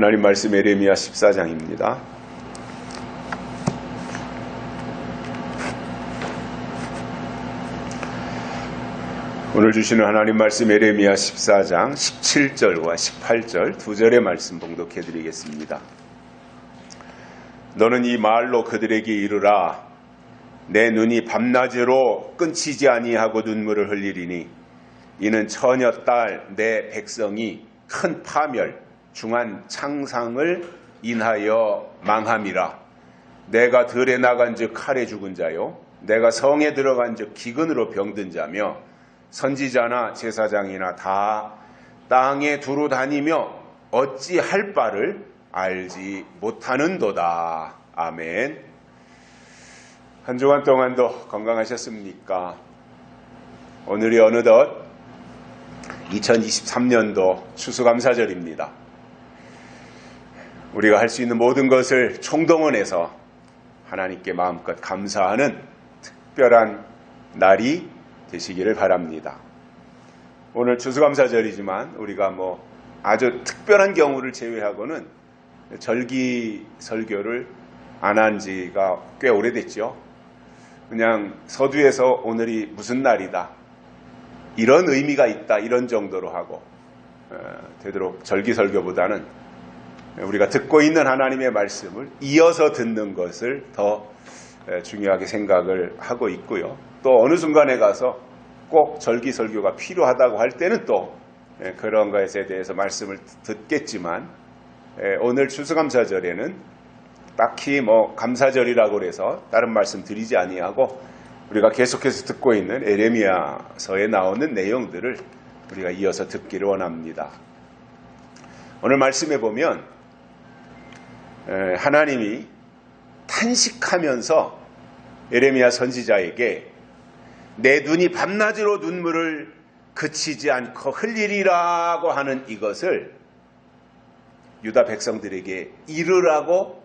하나님 말씀 예레미야 14장입니다. 오늘 주시는 하나님 말씀 예레미야 14장 17절과 18절 두 절의 말씀 봉독해 드리겠습니다. 너는 이 말로 그들에게 이르라. 내 눈이 밤낮으로 끊치지 아니하고 눈물을 흘리리니 이는 처녀 딸 내 백성이 큰 파멸 중한 창상을 인하여 망함이라. 내가 들에 나간즉 칼에 죽은 자요 내가 성에 들어간즉 기근으로 병든 자며 선지자나 제사장이나 다 땅에 두루 다니며 어찌할 바를 알지 못하는도다. 아멘. 한 주간 동안도 건강하셨습니까? 오늘이 어느덧 2023년도 추수감사절입니다. 우리가 할 수 있는 모든 것을 총동원해서 하나님께 마음껏 감사하는 특별한 날이 되시기를 바랍니다. 오늘 추수감사절이지만 우리가 아주 특별한 경우를 제외하고는 절기 설교를 안 한 지가 꽤 오래됐죠. 그냥 서두에서 오늘이 무슨 날이다, 이런 의미가 있다, 이런 정도로 하고 되도록 절기 설교보다는 우리가 듣고 있는 하나님의 말씀을 이어서 듣는 것을 더 중요하게 생각을 하고 있고요. 또 어느 순간에 가서 꼭 절기 설교가 필요하다고 할 때는 또 그런 것에 대해서 말씀을 듣겠지만, 오늘 추수감사절에는 딱히 감사절이라고 해서 다른 말씀 드리지 아니하고 우리가 계속해서 듣고 있는 예레미야서에 나오는 내용들을 우리가 이어서 듣기를 원합니다. 오늘 말씀에 보면 하나님이 탄식하면서 예레미야 선지자에게 내 눈이 밤낮으로 눈물을 그치지 않고 흘리리라고 하는 이것을 유다 백성들에게 이르라고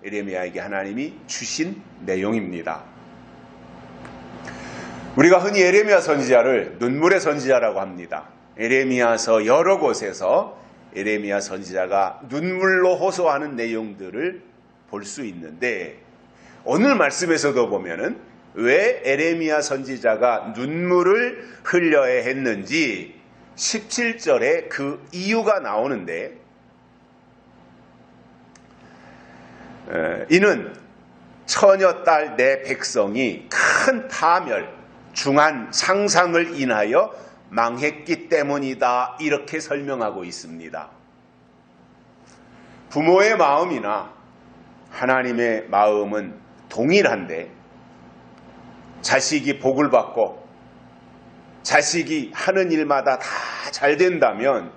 예레미야에게 하나님이 주신 내용입니다. 우리가 흔히 예레미야 선지자를 눈물의 선지자라고 합니다. 예레미야서 여러 곳에서 예레미야 선지자가 눈물로 호소하는 내용들을 볼 수 있는데, 오늘 말씀에서도 보면은 왜 예레미야 선지자가 눈물을 흘려야 했는지 17절에 그 이유가 나오는데, 이는 처녀 딸 내 백성이 큰 파멸 중한 상상을 인하여 망했기 때문이다, 이렇게 설명하고 있습니다. 부모의 마음이나 하나님의 마음은 동일한데, 자식이 복을 받고 자식이 하는 일마다 다 잘 된다면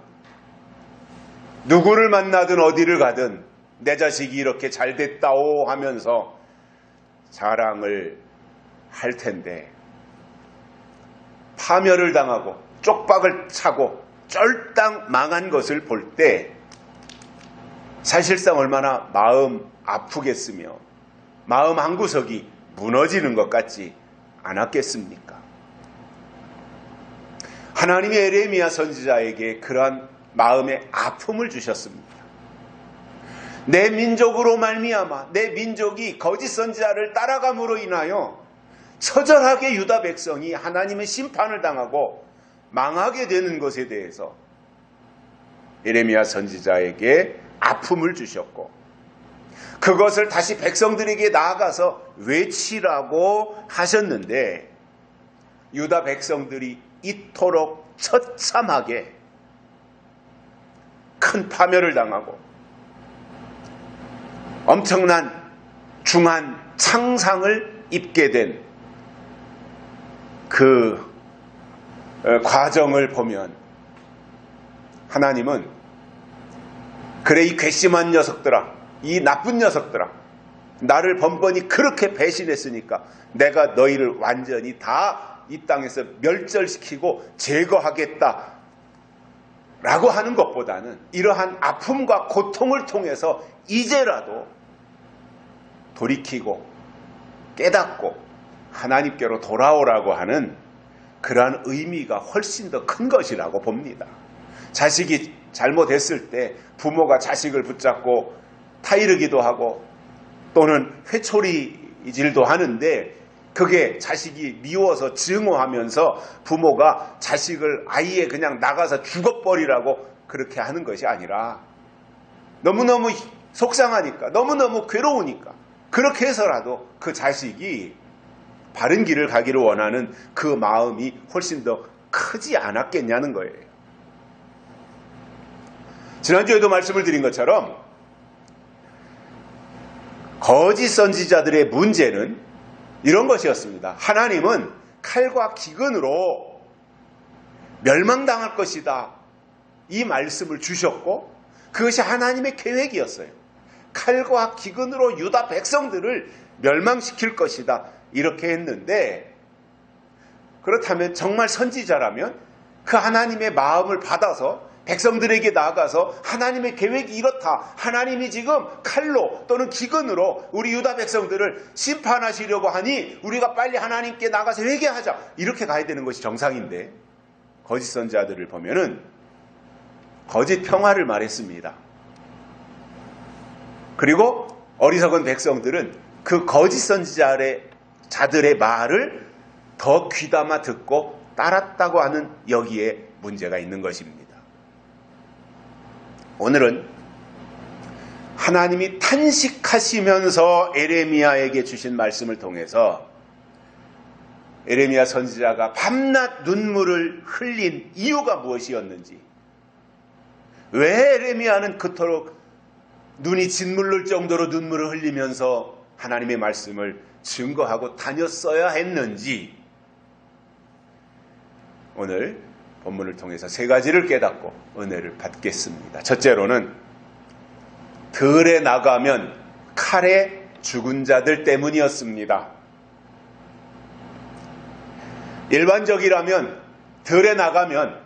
누구를 만나든 어디를 가든 내 자식이 이렇게 잘 됐다오 하면서 자랑을 할 텐데, 파멸을 당하고 쪽박을 차고 쫄딱 망한 것을 볼 때 사실상 얼마나 마음 아프겠으며 마음 한구석이 무너지는 것 같지 않았겠습니까? 하나님이 예레미야 선지자에게 그러한 마음의 아픔을 주셨습니다. 내 민족으로 말미암아 내 민족이 거짓 선지자를 따라감으로 인하여 처절하게 유다 백성이 하나님의 심판을 당하고 망하게 되는 것에 대해서 예레미야 선지자에게 아픔을 주셨고, 그것을 다시 백성들에게 나아가서 외치라고 하셨는데, 유다 백성들이 이토록 처참하게 큰 파멸을 당하고 엄청난 중한 창상을 입게 된 그 과정을 보면 하나님은 그래, 이 괘씸한 녀석들아, 이 나쁜 녀석들아, 나를 번번이 그렇게 배신했으니까 내가 너희를 완전히 다 이 땅에서 멸절시키고 제거하겠다 라고 하는 것보다는 이러한 아픔과 고통을 통해서 이제라도 돌이키고 깨닫고 하나님께로 돌아오라고 하는 그러한 의미가 훨씬 더 큰 것이라고 봅니다. 자식이 잘못했을 때 부모가 자식을 붙잡고 타이르기도 하고 또는 회초리질도 하는데 그게 자식이 미워서 증오하면서 부모가 자식을 아예 그냥 나가서 죽어버리라고 그렇게 하는 것이 아니라 너무너무 속상하니까 너무너무 괴로우니까 그렇게 해서라도 그 자식이 바른 길을 가기를 원하는 그 마음이 훨씬 더 크지 않았겠냐는 거예요. 지난주에도 말씀을 드린 것처럼 거짓 선지자들의 문제는 이런 것이었습니다. 하나님은 칼과 기근으로 멸망당할 것이다. 이 말씀을 주셨고 그것이 하나님의 계획이었어요. 칼과 기근으로 유다 백성들을 멸망시킬 것이다. 이렇게 했는데 그렇다면 정말 선지자라면 그 하나님의 마음을 받아서 백성들에게 나아가서 하나님의 계획이 이렇다. 하나님이 지금 칼로 또는 기근으로 우리 유다 백성들을 심판하시려고 하니 우리가 빨리 하나님께 나가서 회개하자. 이렇게 가야 되는 것이 정상인데 거짓 선지자들을 보면은 거짓 평화를 말했습니다. 그리고 어리석은 백성들은 그 거짓 선지자들의 말을 더 귀담아 듣고 따랐다고 하는 여기에 문제가 있는 것입니다. 오늘은 하나님이 탄식하시면서 에레미야에게 주신 말씀을 통해서 에레미야 선지자가 밤낮 눈물을 흘린 이유가 무엇이었는지, 왜 에레미야는 그토록 눈이 짓물릴 정도로 눈물을 흘리면서 하나님의 말씀을 증거하고 다녔어야 했는지 오늘 본문을 통해서 세 가지를 깨닫고 은혜를 받겠습니다. 첫째로는 들에 나가면 칼에 죽은 자들 때문이었습니다. 일반적이라면 들에 나가면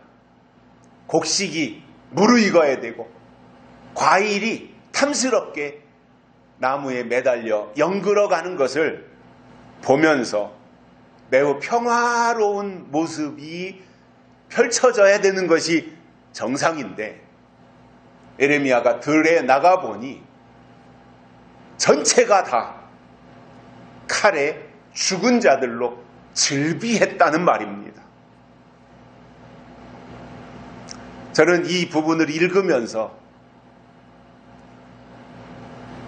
곡식이 무르익어야 되고 과일이 탐스럽게 나무에 매달려 연그러가는 것을 보면서 매우 평화로운 모습이 펼쳐져야 되는 것이 정상인데 에레미야가 들에 나가보니 전체가 다 칼에 죽은 자들로 즐비했다는 말입니다. 저는 이 부분을 읽으면서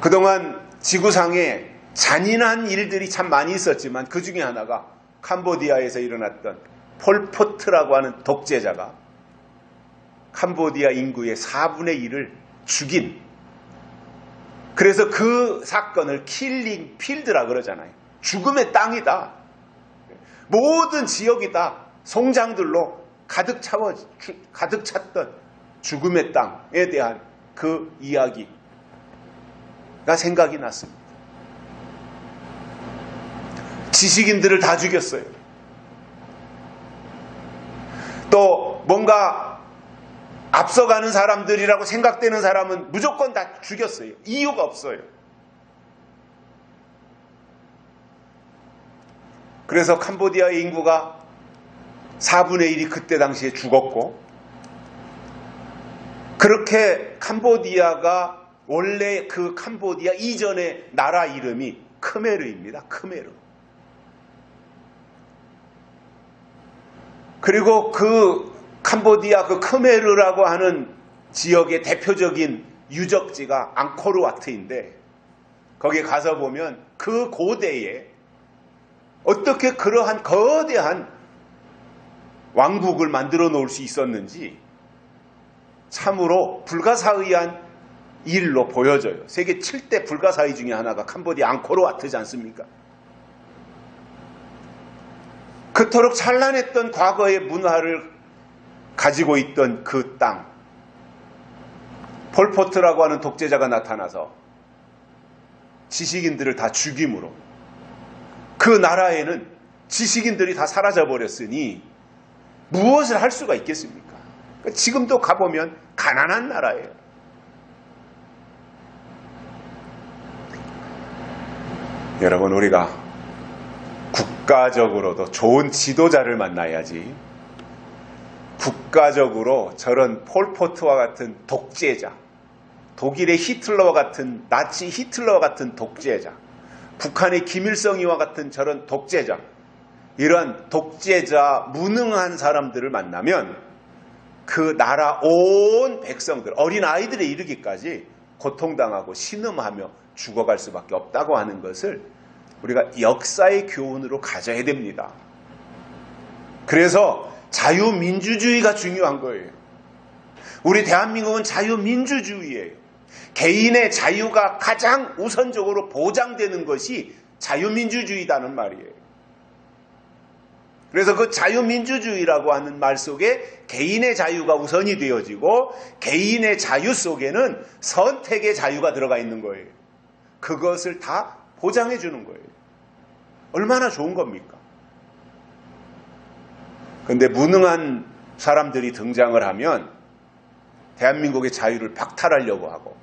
그동안 지구상에 잔인한 일들이 참 많이 있었지만 그 중에 하나가 캄보디아에서 일어났던 폴포트라고 하는 독재자가 캄보디아 인구의 4분의 1을 죽인, 그래서 그 사건을 킬링 필드라 그러잖아요. 죽음의 땅이다. 모든 지역이 다 송장들로 가득 찼던 죽음의 땅에 대한 그 이야기가 생각이 났습니다. 지식인들을 다 죽였어요. 또 뭔가 앞서가는 사람들이라고 생각되는 사람은 무조건 다 죽였어요. 이유가 없어요. 그래서 캄보디아의 인구가 4분의 1이 그때 당시에 죽었고, 그렇게 캄보디아가 원래 그 캄보디아 이전의 나라 이름이 크메르입니다. 크메르. 그리고 그 캄보디아 그 크메르라고 하는 지역의 대표적인 유적지가 앙코르와트인데, 거기에 가서 보면 그 고대에 어떻게 그러한 거대한 왕국을 만들어 놓을 수 있었는지 참으로 불가사의한 일로 보여져요. 세계 7대 불가사의 중에 하나가 캄보디아 앙코르와트지 않습니까? 그토록 찬란했던 과거의 문화를 가지고 있던 그 땅, 폴포트라고 하는 독재자가 나타나서 지식인들을 다 죽임으로 그 나라에는 지식인들이 다 사라져버렸으니 무엇을 할 수가 있겠습니까? 지금도 가보면 가난한 나라예요. 여러분, 우리가 국가적으로도 좋은 지도자를 만나야지, 국가적으로 저런 폴포트와 같은 독재자, 독일의 히틀러와 같은 나치 히틀러와 같은 독재자, 북한의 김일성이와 같은 저런 독재자, 이런 독재자 무능한 사람들을 만나면 그 나라 온 백성들, 어린 아이들에 이르기까지 고통당하고 신음하며 죽어갈 수밖에 없다고 하는 것을 우리가 역사의 교훈으로 가져야 됩니다. 그래서 자유민주주의가 중요한 거예요. 우리 대한민국은 자유민주주의예요. 개인의 자유가 가장 우선적으로 보장되는 것이 자유민주주의라는 말이에요. 그래서 그 자유민주주의라고 하는 말 속에 개인의 자유가 우선이 되어지고 개인의 자유 속에는 선택의 자유가 들어가 있는 거예요. 그것을 다 보장해 주는 거예요. 얼마나 좋은 겁니까? 그런데 무능한 사람들이 등장을 하면 대한민국의 자유를 박탈하려고 하고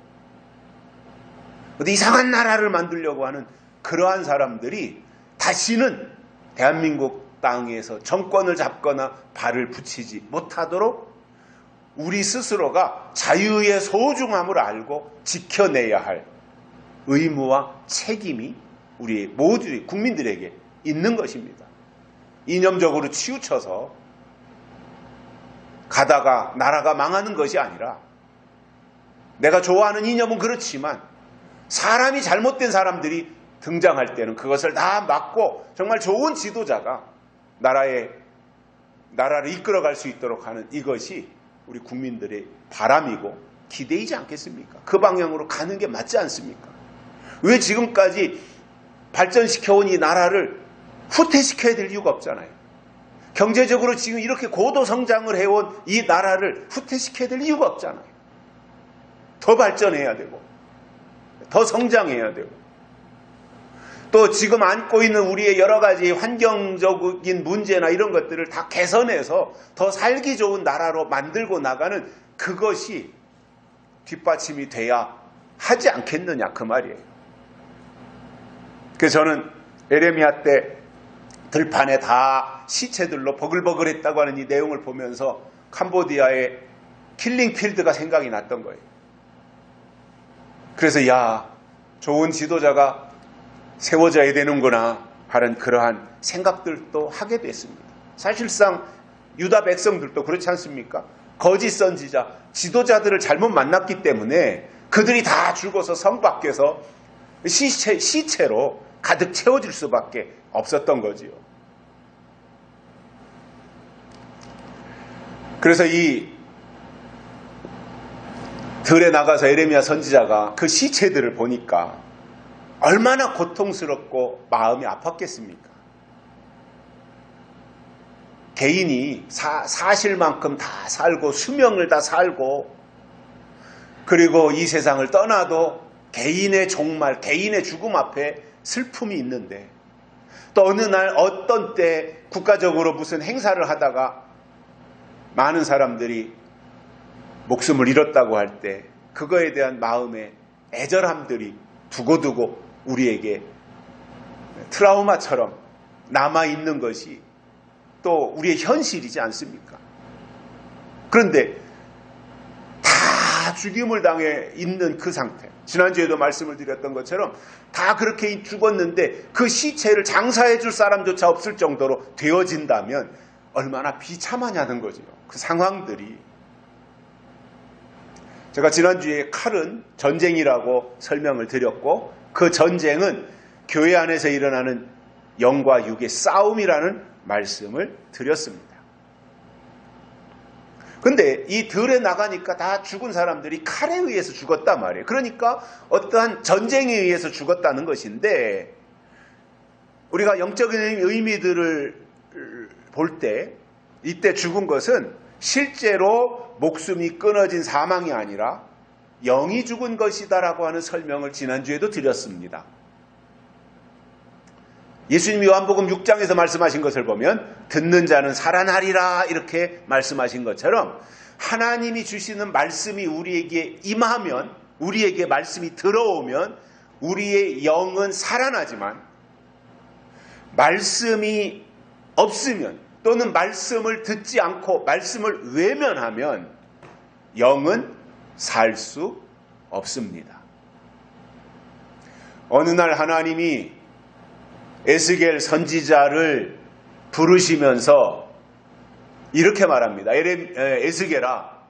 어디 이상한 나라를 만들려고 하는 그러한 사람들이 다시는 대한민국 땅에서 정권을 잡거나 발을 붙이지 못하도록 우리 스스로가 자유의 소중함을 알고 지켜내야 할 의무와 책임이 우리 모두의 국민들에게 있는 것입니다. 이념적으로 치우쳐서 가다가 나라가 망하는 것이 아니라 내가 좋아하는 이념은 그렇지만 사람이 잘못된 사람들이 등장할 때는 그것을 다 막고 정말 좋은 지도자가 나라를 이끌어갈 수 있도록 하는 이것이 우리 국민들의 바람이고 기대이지 않겠습니까? 그 방향으로 가는 게 맞지 않습니까? 왜 지금까지 발전시켜온 이 나라를 후퇴시켜야 될 이유가 없잖아요. 경제적으로 지금 이렇게 고도 성장을 해온 이 나라를 후퇴시켜야 될 이유가 없잖아요. 더 발전해야 되고 더 성장해야 되고 또 지금 안고 있는 우리의 여러 가지 환경적인 문제나 이런 것들을 다 개선해서 더 살기 좋은 나라로 만들고 나가는 그것이 뒷받침이 돼야 하지 않겠느냐 그 말이에요. 그래서 저는 에레미야 때 들판에 다 시체들로 버글버글했다고 하는 이 내용을 보면서 캄보디아의 킬링필드가 생각이 났던 거예요. 그래서 좋은 지도자가 세워져야 되는구나 하는 그러한 생각들도 하게 됐습니다. 사실상 유다 백성들도 그렇지 않습니까? 거짓 선지자, 지도자들을 잘못 만났기 때문에 그들이 다 죽어서 성 밖에서 시체로 가득 채워질 수밖에 없었던 거지요. 그래서 이 들에 나가서 에레미야 선지자가 그 시체들을 보니까 얼마나 고통스럽고 마음이 아팠겠습니까? 개인이 사실만큼 다 살고 수명을 다 살고 그리고 이 세상을 떠나도 개인의 종말, 개인의 죽음 앞에 슬픔이 있는데 또 어느 날 어떤 때 국가적으로 무슨 행사를 하다가 많은 사람들이 목숨을 잃었다고 할 때 그거에 대한 마음의 애절함들이 두고두고 우리에게 트라우마처럼 남아있는 것이 또 우리의 현실이지 않습니까? 그런데 다 죽임을 당해 있는 그 상태, 지난주에도 말씀을 드렸던 것처럼 다 그렇게 죽었는데 그 시체를 장사해 줄 사람조차 없을 정도로 되어진다면 얼마나 비참하냐는 거죠. 그 상황들이. 제가 지난주에 칼은 전쟁이라고 설명을 드렸고 그 전쟁은 교회 안에서 일어나는 영과 육의 싸움이라는 말씀을 드렸습니다. 근데 이 들에 나가니까 다 죽은 사람들이 칼에 의해서 죽었단 말이에요. 그러니까 어떠한 전쟁에 의해서 죽었다는 것인데 우리가 영적인 의미들을 볼 때 이때 죽은 것은 실제로 목숨이 끊어진 사망이 아니라 영이 죽은 것이다라고 하는 설명을 지난주에도 드렸습니다. 예수님이 요한복음 6장에서 말씀하신 것을 보면 듣는 자는 살아나리라 이렇게 말씀하신 것처럼 하나님이 주시는 말씀이 우리에게 임하면 우리에게 말씀이 들어오면 우리의 영은 살아나지만 말씀이 없으면 또는 말씀을 듣지 않고 말씀을 외면하면 영은 살 수 없습니다. 어느 날 하나님이 에스겔 선지자를 부르시면서 이렇게 말합니다. 에스겔아,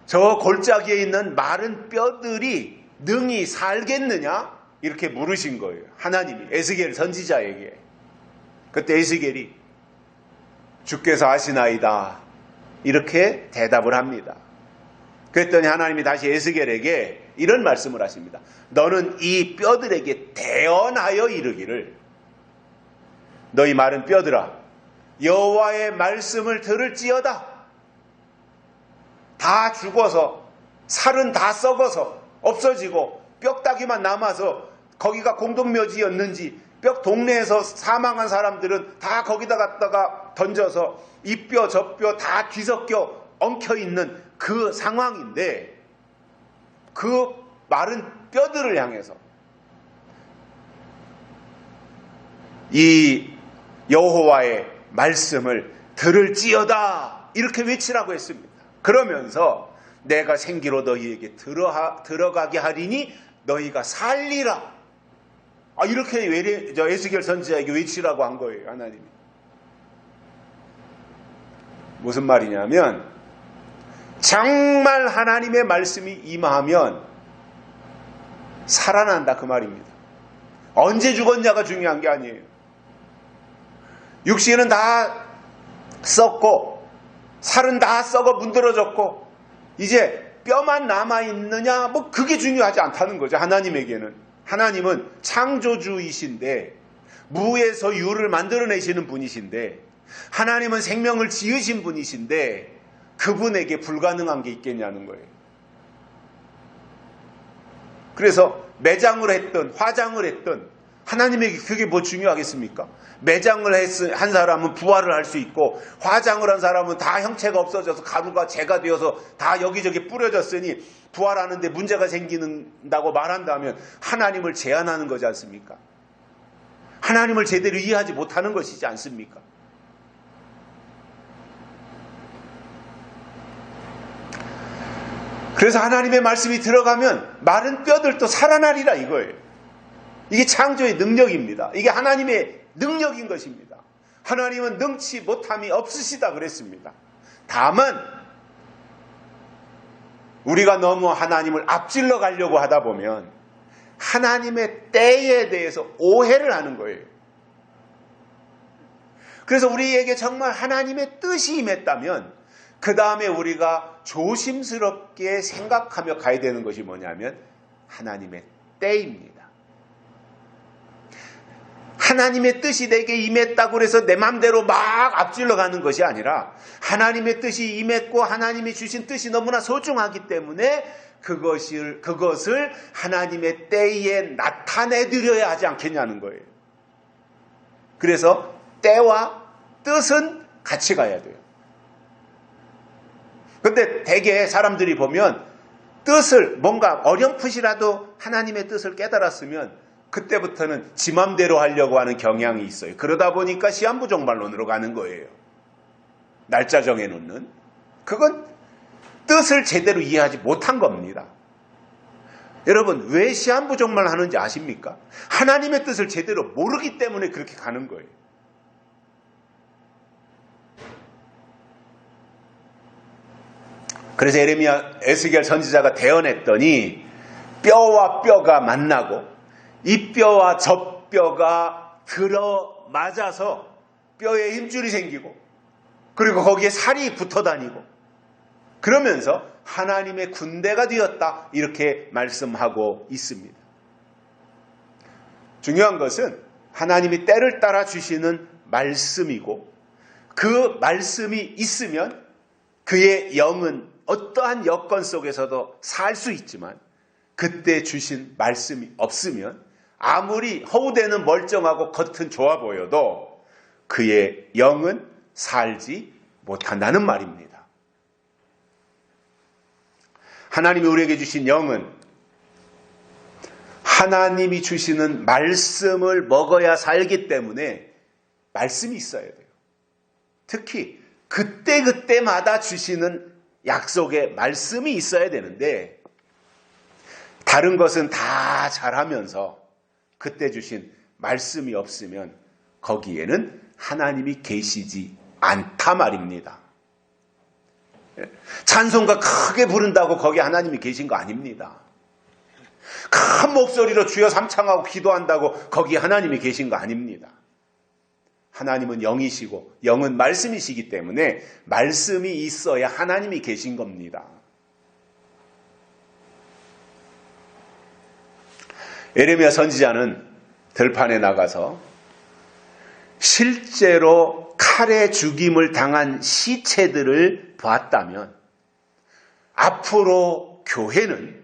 저 골짜기에 있는 마른 뼈들이 능히 살겠느냐? 이렇게 물으신 거예요. 하나님이 에스겔 선지자에게. 그때 에스겔이 주께서 아시나이다 이렇게 대답을 합니다. 그랬더니 하나님이 다시 에스겔에게 이런 말씀을 하십니다. 너는 이 뼈들에게 대언하여 이르기를 너희 마른 뼈들아 여호와의 말씀을 들을지어다. 다 죽어서 살은 다 썩어서 없어지고 뼈다귀만 남아서 거기가 공동묘지였는지 뼈 동네에서 사망한 사람들은 다 거기다 갖다가 던져서 이 뼈 저 뼈 다 뒤섞여 엉켜있는 그 상황인데 그 마른 뼈들을 향해서 이 여호와의 말씀을 들을지어다 이렇게 외치라고 했습니다. 그러면서 내가 생기로 너희에게 들어가게 하리니 너희가 살리라. 이렇게 에스겔 선지자에게 외치라고 한 거예요. 하나님이. 무슨 말이냐면 정말 하나님의 말씀이 임하면 살아난다 그 말입니다. 언제 죽었냐가 중요한 게 아니에요. 육신은 다 썩고 살은 다 썩어 문드러졌고 이제 뼈만 남아있느냐 뭐 그게 중요하지 않다는 거죠. 하나님에게는. 하나님은 창조주이신데 무에서 유를 만들어내시는 분이신데 하나님은 생명을 지으신 분이신데 그분에게 불가능한 게 있겠냐는 거예요. 그래서 매장을 했든 화장을 했든 하나님에게 그게 뭐 중요하겠습니까? 매장을 한 사람은 부활을 할 수 있고 화장을 한 사람은 다 형체가 없어져서 가루가 재가 되어서 다 여기저기 뿌려졌으니 부활하는데 문제가 생긴다고 말한다면 하나님을 제한하는 거지 않습니까? 하나님을 제대로 이해하지 못하는 것이지 않습니까? 그래서 하나님의 말씀이 들어가면 마른 뼈들도 살아나리라 이거예요. 이게 창조의 능력입니다. 이게 하나님의 능력인 것입니다. 하나님은 능치 못함이 없으시다 그랬습니다. 다만 우리가 너무 하나님을 앞질러 가려고 하다 보면 하나님의 때에 대해서 오해를 하는 거예요. 그래서 우리에게 정말 하나님의 뜻이 임했다면 그 다음에 우리가 조심스럽게 생각하며 가야 되는 것이 뭐냐면 하나님의 때입니다. 하나님의 뜻이 내게 임했다고 해서 내 맘대로 막 앞질러 가는 것이 아니라 하나님의 뜻이 임했고 하나님이 주신 뜻이 너무나 소중하기 때문에 그것을 하나님의 때에 나타내드려야 하지 않겠냐는 거예요. 그래서 때와 뜻은 같이 가야 돼요. 근데 대개 사람들이 보면 뜻을 뭔가 어렴풋이라도 하나님의 뜻을 깨달았으면 그때부터는 지 맘대로 하려고 하는 경향이 있어요. 그러다 보니까 시한부종말론으로 가는 거예요. 날짜 정해놓는. 그건 뜻을 제대로 이해하지 못한 겁니다. 여러분 왜 시한부종말 하는지 아십니까? 하나님의 뜻을 제대로 모르기 때문에 그렇게 가는 거예요. 그래서 에스겔 선지자가 대언했더니 뼈와 뼈가 만나고 이 뼈와 저 뼈가 들어맞아서 뼈에 힘줄이 생기고 그리고 거기에 살이 붙어 다니고 그러면서 하나님의 군대가 되었다 이렇게 말씀하고 있습니다. 중요한 것은 하나님이 때를 따라 주시는 말씀이고 그 말씀이 있으면 그의 영은 어떠한 여건 속에서도 살 수 있지만 그때 주신 말씀이 없으면 아무리 허우대는 멀쩡하고 겉은 좋아 보여도 그의 영은 살지 못한다는 말입니다. 하나님이 우리에게 주신 영은 하나님이 주시는 말씀을 먹어야 살기 때문에 말씀이 있어야 돼요. 특히 그때그때마다 주시는 약속의 말씀이 있어야 되는데 다른 것은 다 잘하면서 그때 주신 말씀이 없으면 거기에는 하나님이 계시지 않다 말입니다. 찬송가 크게 부른다고 거기 하나님이 계신 거 아닙니다. 큰 목소리로 주여 삼창하고 기도한다고 거기 하나님이 계신 거 아닙니다. 하나님은 영이시고 영은 말씀이시기 때문에 말씀이 있어야 하나님이 계신 겁니다. 에레미야 선지자는 들판에 나가서 실제로 칼에 죽임을 당한 시체들을 봤다면 앞으로 교회는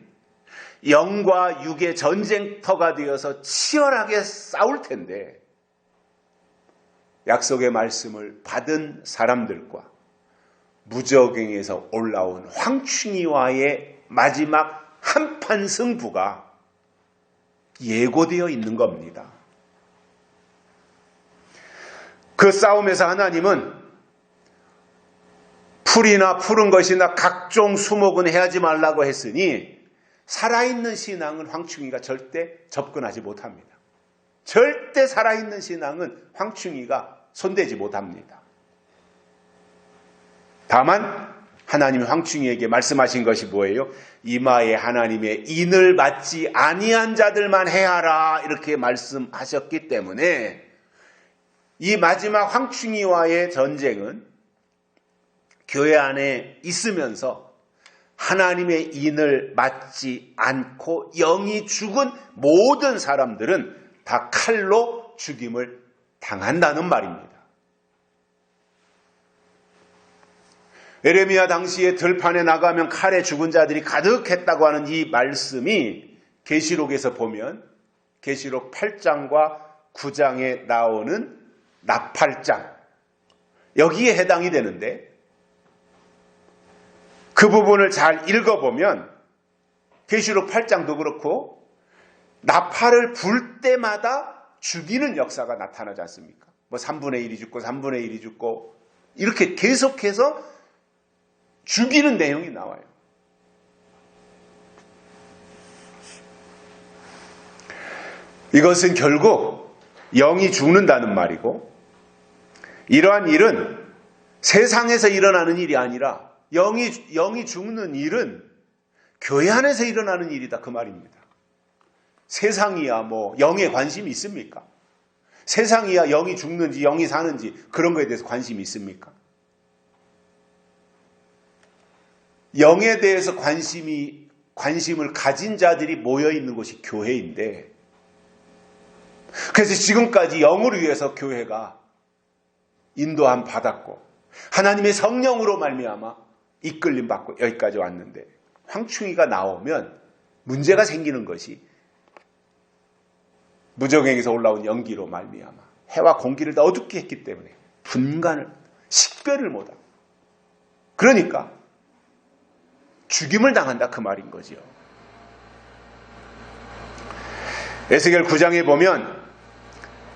영과 육의 전쟁터가 되어서 치열하게 싸울 텐데 약속의 말씀을 받은 사람들과 무적행에서 올라온 황충이와의 마지막 한판 승부가 예고되어 있는 겁니다. 그 싸움에서 하나님은 풀이나 푸른 것이나 각종 수목은 해하지 말라고 했으니 살아있는 신앙은 황충이가 절대 접근하지 못합니다. 절대 살아있는 신앙은 황충이가 손대지 못합니다. 다만 하나님이 황충이에게 말씀하신 것이 뭐예요? 이마에 하나님의 인을 받지 아니한 자들만 해하라 이렇게 말씀하셨기 때문에 이 마지막 황충이와의 전쟁은 교회 안에 있으면서 하나님의 인을 맞지 않고 영이 죽은 모든 사람들은 다 칼로 죽임을 당한다는 말입니다. 에레미야 당시에 들판에 나가면 칼에 죽은 자들이 가득했다고 하는 이 말씀이 계시록에서 보면 계시록 8장과 9장에 나오는 나팔장 여기에 해당이 되는데 그 부분을 잘 읽어보면 계시록 8장도 그렇고 나팔을 불 때마다 죽이는 역사가 나타나지 않습니까? 뭐 3분의 1이 죽고 3분의 1이 죽고 이렇게 계속해서 죽이는 내용이 나와요. 이것은 결국 영이 죽는다는 말이고 이러한 일은 세상에서 일어나는 일이 아니라 영이 죽는 일은 교회 안에서 일어나는 일이다 그 말입니다. 세상이야 뭐 영에 관심이 있습니까? 세상이야 영이 죽는지 영이 사는지 그런 거에 대해서 관심이 있습니까? 영에 대해서 관심을 가진 자들이 모여 있는 곳이 교회인데 그래서 지금까지 영을 위해서 교회가 인도함 받았고 하나님의 성령으로 말미암아 이끌림 받고 여기까지 왔는데 황충이가 나오면 문제가 생기는 것이 무적행에서 올라온 연기로 말미암아 해와 공기를 다 어둡게 했기 때문에 분간을 식별을 못하고 그러니까 죽임을 당한다 그 말인 거지요. 에스겔 9장에 보면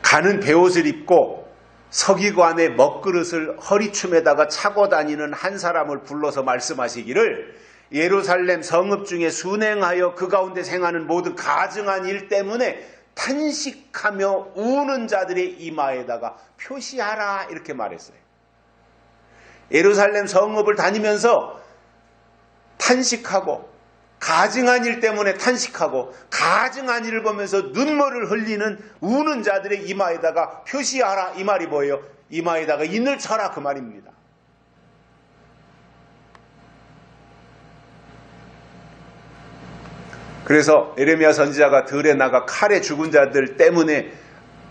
가는 베옷을 입고 서기관의 먹그릇을 허리춤에다가 차고 다니는 한 사람을 불러서 말씀하시기를 예루살렘 성읍 중에 순행하여 그 가운데 생하는 모든 가증한 일 때문에 탄식하며 우는 자들의 이마에다가 표시하라 이렇게 말했어요. 예루살렘 성읍을 다니면서 탄식하고 가증한 일 때문에 탄식하고 가증한 일을 보면서 눈물을 흘리는 우는 자들의 이마에다가 표시하라 이 말이 뭐예요? 이마에다가 인을 쳐라 그 말입니다. 그래서 에레미야 선지자가 들에 나가 칼에 죽은 자들 때문에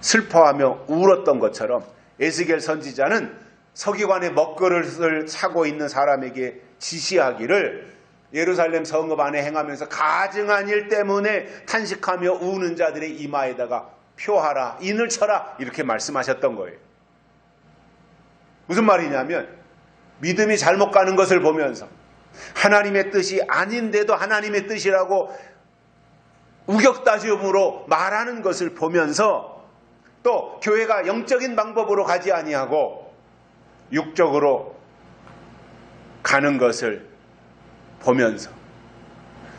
슬퍼하며 울었던 것처럼 에스겔 선지자는 서기관의 먹그릇을 차고 있는 사람에게 지시하기를 예루살렘 성읍 안에 행하면서 가증한 일 때문에 탄식하며 우는 자들의 이마에다가 표하라, 인을 쳐라 이렇게 말씀하셨던 거예요. 무슨 말이냐면 믿음이 잘못 가는 것을 보면서 하나님의 뜻이 아닌데도 하나님의 뜻이라고 우격다짐으로 말하는 것을 보면서 또 교회가 영적인 방법으로 가지 아니하고 육적으로 가는 것을 보면서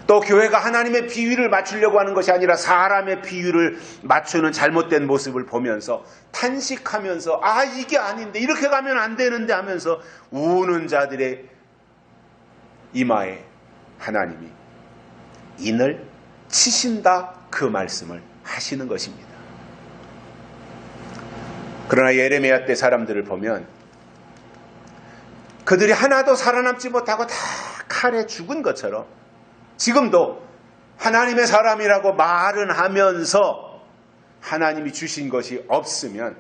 또 교회가 하나님의 비위를 맞추려고 하는 것이 아니라 사람의 비위를 맞추는 잘못된 모습을 보면서 탄식하면서 아 이게 아닌데 이렇게 가면 안 되는데 하면서 우는 자들의 이마에 하나님이 인을 치신다 그 말씀을 하시는 것입니다. 그러나 예레미야 때 사람들을 보면 그들이 하나도 살아남지 못하고 다 칼에 죽은 것처럼 지금도 하나님의 사람이라고 말은 하면서 하나님이 주신 것이 없으면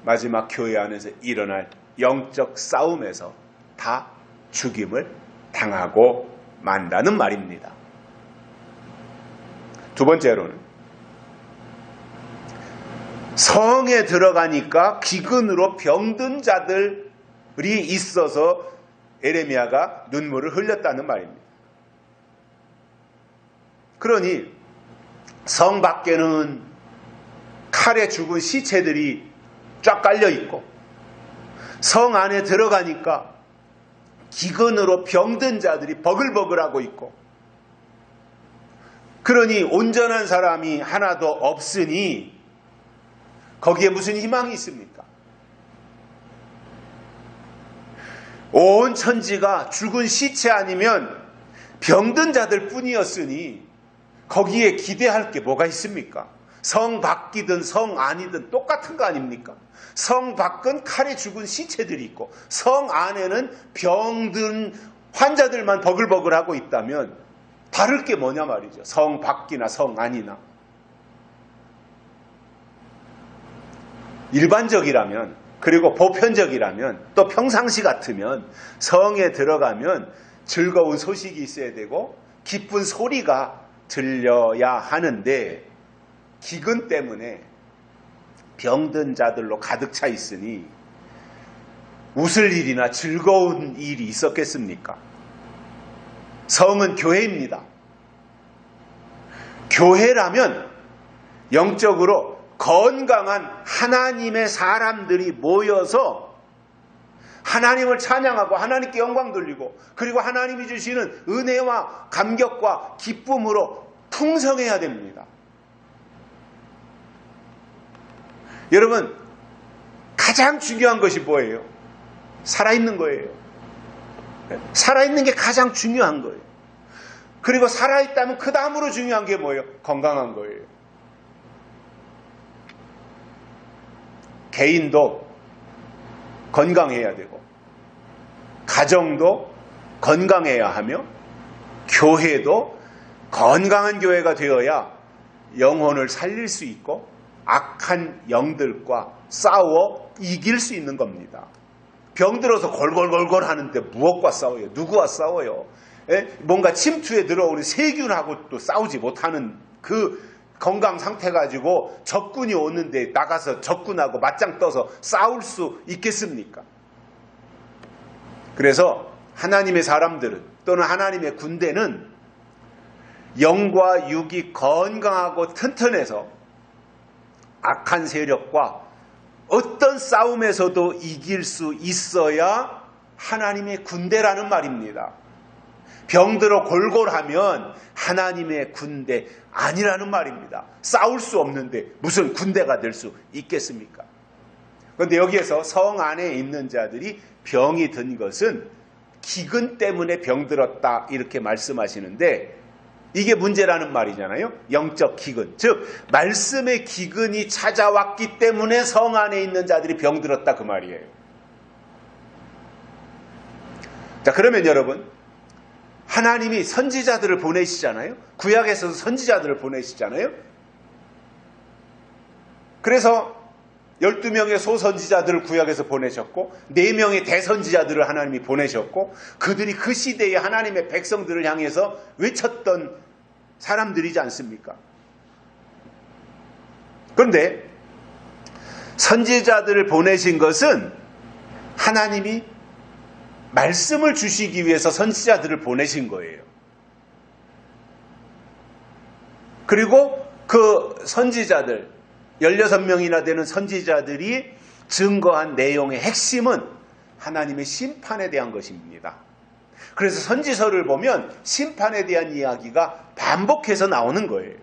마지막 교회 안에서 일어날 영적 싸움에서 다 죽임을 당하고 만다는 말입니다. 두 번째로는 성에 들어가니까 기근으로 병든 자들이 있어서 예레미야가 눈물을 흘렸다는 말입니다. 그러니 성 밖에는 칼에 죽은 시체들이 쫙 깔려 있고 성 안에 들어가니까 기근으로 병든 자들이 버글버글하고 있고 그러니 온전한 사람이 하나도 없으니 거기에 무슨 희망이 있습니까? 온 천지가 죽은 시체 아니면 병든 자들 뿐이었으니 거기에 기대할 게 뭐가 있습니까? 성 밖이든 성 안이든 똑같은 거 아닙니까? 성 밖은 칼에 죽은 시체들이 있고 성 안에는 병든 환자들만 버글버글하고 있다면 다를 게 뭐냐 말이죠. 성 밖이나 성 안이나. 일반적이라면 그리고 보편적이라면 또 평상시 같으면 성에 들어가면 즐거운 소식이 있어야 되고 기쁜 소리가 들려야 하는데 기근 때문에 병든 자들로 가득 차 있으니 웃을 일이나 즐거운 일이 있었겠습니까? 성은 교회입니다. 교회라면 영적으로 건강한 하나님의 사람들이 모여서 하나님을 찬양하고 하나님께 영광 돌리고 그리고 하나님이 주시는 은혜와 감격과 기쁨으로 풍성해야 됩니다. 여러분, 가장 중요한 것이 뭐예요? 살아있는 거예요. 살아있는 게 가장 중요한 거예요. 그리고 살아있다면 그 다음으로 중요한 게 뭐예요? 건강한 거예요. 개인도 건강해야 되고 가정도 건강해야 하며 교회도 건강한 교회가 되어야 영혼을 살릴 수 있고 악한 영들과 싸워 이길 수 있는 겁니다. 병들어서 골골골골 하는데 무엇과 싸워요? 누구와 싸워요? 뭔가 침투에 들어오는 세균하고 또 싸우지 못하는 그 건강 상태 가지고 적군이 오는데 나가서 적군하고 맞짱 떠서 싸울 수 있겠습니까? 그래서 하나님의 사람들은 또는 하나님의 군대는 영과 육이 건강하고 튼튼해서 악한 세력과 어떤 싸움에서도 이길 수 있어야 하나님의 군대라는 말입니다. 병들어 골골하면 하나님의 군대 아니라는 말입니다. 싸울 수 없는데 무슨 군대가 될 수 있겠습니까? 그런데 여기에서 성 안에 있는 자들이 병이 든 것은 기근 때문에 병들었다 이렇게 말씀하시는데 이게 문제라는 말이잖아요. 영적 기근. 즉 말씀의 기근이 찾아왔기 때문에 성 안에 있는 자들이 병들었다 그 말이에요. 자, 그러면 여러분 하나님이 선지자들을 보내시잖아요. 구약에서도 선지자들을 보내시잖아요. 그래서 12명의 소선지자들을 구약에서 보내셨고 4명의 대선지자들을 하나님이 보내셨고 그들이 그 시대에 하나님의 백성들을 향해서 외쳤던 사람들이지 않습니까? 그런데 선지자들을 보내신 것은 하나님이 말씀을 주시기 위해서 선지자들을 보내신 거예요. 그리고 그 선지자들 16명이나 되는 선지자들이 증거한 내용의 핵심은 하나님의 심판에 대한 것입니다. 그래서 선지서를 보면 심판에 대한 이야기가 반복해서 나오는 거예요.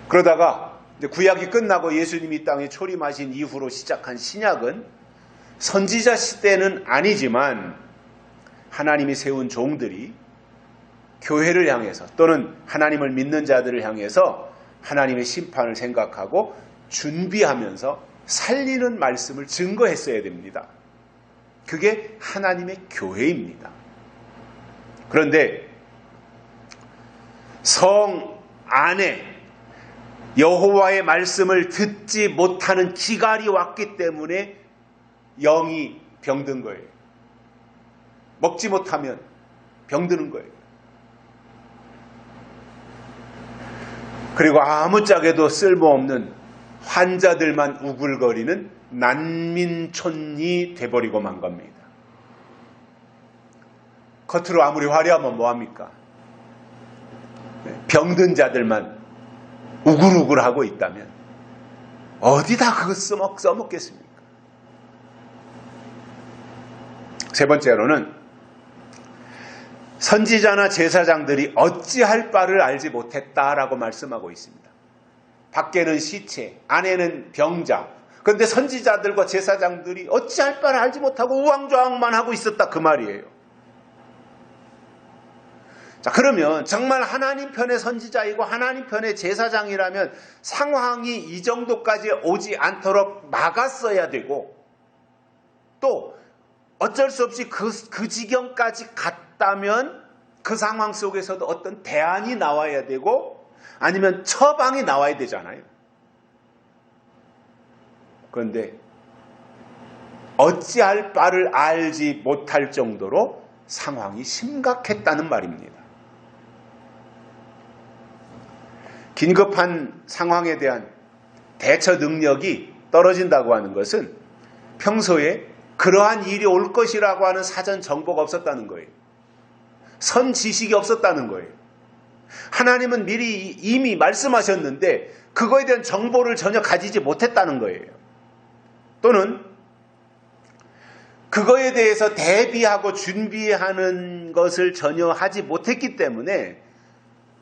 그러다가 이제 구약이 끝나고 예수님이 이 땅에 초림하신 이후로 시작한 신약은 선지자 시대는 아니지만 하나님이 세운 종들이 교회를 향해서 또는 하나님을 믿는 자들을 향해서 하나님의 심판을 생각하고 준비하면서 살리는 말씀을 증거했어야 됩니다. 그게 하나님의 교회입니다. 그런데 성 안에 여호와의 말씀을 듣지 못하는 기갈이 왔기 때문에 영이 병든 거예요. 먹지 못하면 병드는 거예요. 그리고 아무짝에도 쓸모없는 환자들만 우글거리는 난민촌이 돼버리고 만 겁니다. 겉으로 아무리 화려하면 뭐합니까? 병든 자들만 우글우글하고 있다면 어디다 그거 써먹겠습니까? 세 번째로는 선지자나 제사장들이 어찌할 바를 알지 못했다라고 말씀하고 있습니다. 밖에는 시체, 안에는 병자. 그런데 선지자들과 제사장들이 어찌할 바를 알지 못하고 우왕좌왕만 하고 있었다 그 말이에요. 자, 그러면 정말 하나님 편의 선지자이고 하나님 편의 제사장이라면 상황이 이 정도까지 오지 않도록 막았어야 되고 또 어쩔 수 없이 그 지경까지 갔다면 그 상황 속에서도 어떤 대안이 나와야 되고 아니면 처방이 나와야 되잖아요. 그런데 어찌할 바를 알지 못할 정도로 상황이 심각했다는 말입니다. 긴급한 상황에 대한 대처 능력이 떨어진다고 하는 것은 평소에 그러한 일이 올 것이라고 하는 사전 정보가 없었다는 거예요. 선 지식이 없었다는 거예요. 하나님은 미리 이미 말씀하셨는데 그거에 대한 정보를 전혀 가지지 못했다는 거예요. 또는 그거에 대해서 대비하고 준비하는 것을 전혀 하지 못했기 때문에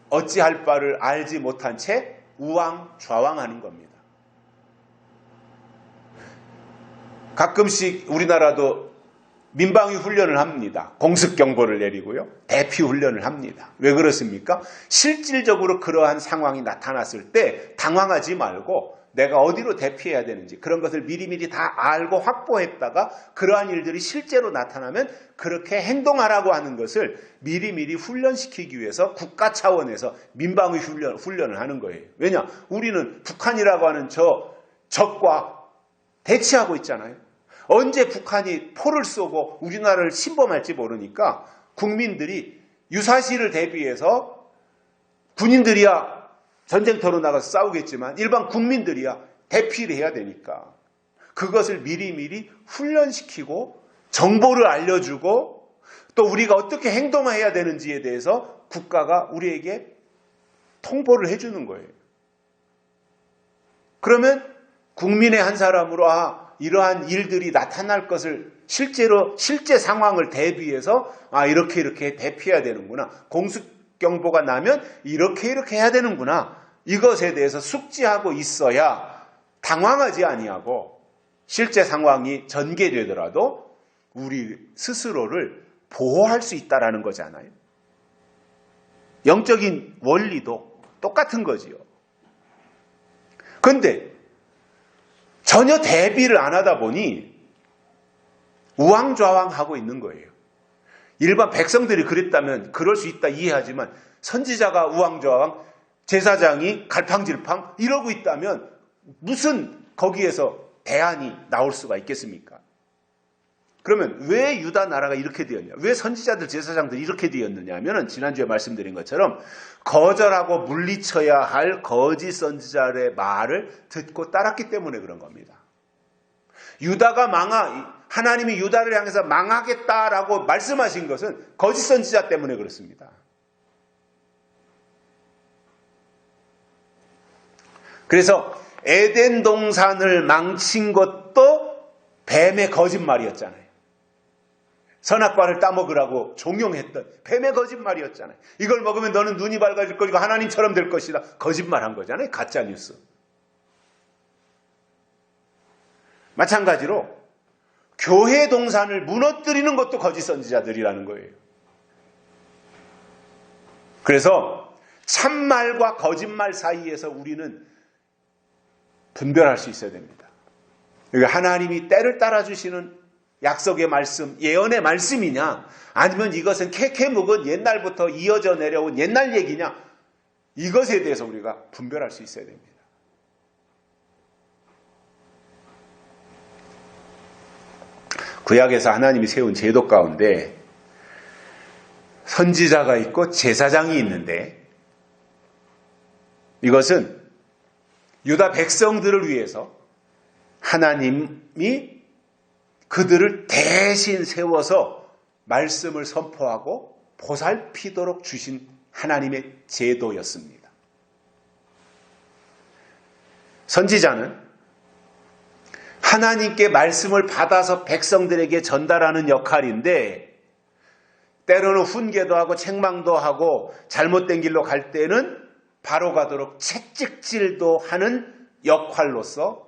어찌할 바를 알지 못한 채 우왕좌왕하는 겁니다. 가끔씩 우리나라도 민방위 훈련을 합니다. 공습경보를 내리고요. 대피 훈련을 합니다. 왜 그렇습니까? 실질적으로 그러한 상황이 나타났을 때 당황하지 말고 내가 어디로 대피해야 되는지 그런 것을 미리미리 다 알고 확보했다가 그러한 일들이 실제로 나타나면 그렇게 행동하라고 하는 것을 미리미리 훈련시키기 위해서 국가 차원에서 민방위 훈련을 하는 거예요. 왜냐? 우리는 북한이라고 하는 저 적과 대치하고 있잖아요. 언제 북한이 포를 쏘고 우리나라를 침범할지 모르니까 국민들이 유사시를 대비해서 군인들이야 전쟁터로 나가서 싸우겠지만 일반 국민들이야 대피를 해야 되니까 그것을 미리미리 훈련시키고 정보를 알려주고 또 우리가 어떻게 행동해야 되는지에 대해서 국가가 우리에게 통보를 해주는 거예요. 그러면 국민의 한 사람으로 이러한 일들이 나타날 것을 실제 상황을 대비해서 이렇게 대피해야 되는구나. 공습경보가 나면 이렇게 해야 되는구나. 이것에 대해서 숙지하고 있어야 당황하지 아니하고 실제 상황이 전개되더라도 우리 스스로를 보호할 수 있다라는 거잖아요. 영적인 원리도 똑같은 거지요. 그런데 전혀 대비를 안 하다 보니 우왕좌왕하고 있는 거예요. 일반 백성들이 그랬다면 그럴 수 있다 이해하지만 선지자가 우왕좌왕, 제사장이 갈팡질팡 이러고 있다면 무슨 거기에서 대안이 나올 수가 있겠습니까? 그러면 왜 유다 나라가 이렇게 되었냐? 왜 선지자들, 제사장들이 이렇게 되었느냐 하면은 지난주에 말씀드린 것처럼 거절하고 물리쳐야 할 거짓 선지자의 말을 듣고 따랐기 때문에 그런 겁니다. 하나님이 유다를 향해서 망하겠다라고 말씀하신 것은 거짓 선지자 때문에 그렇습니다. 그래서 에덴 동산을 망친 것도 뱀의 거짓말이었잖아요. 선악과를 따먹으라고 종용했던 뱀의 거짓말이었잖아요. 이걸 먹으면 너는 눈이 밝아질 것이고 하나님처럼 될 것이다. 거짓말한 거잖아요. 가짜뉴스. 마찬가지로 교회 동산을 무너뜨리는 것도 거짓 선지자들이라는 거예요. 그래서 참말과 거짓말 사이에서 우리는 분별할 수 있어야 됩니다. 하나님이 때를 따라주시는 약속의 말씀, 예언의 말씀이냐, 아니면 이것은 캐캐묵은 옛날부터 이어져 내려온 옛날 얘기냐, 이것에 대해서 우리가 분별할 수 있어야 됩니다. 구약에서 하나님이 세운 제도 가운데 선지자가 있고 제사장이 있는데, 이것은 유다 백성들을 위해서 하나님이 그들을 대신 세워서 말씀을 선포하고 보살피도록 주신 하나님의 제도였습니다. 선지자는 하나님께 말씀을 받아서 백성들에게 전달하는 역할인데, 때로는 훈계도 하고 책망도 하고 잘못된 길로 갈 때는 바로 가도록 채찍질도 하는 역할로서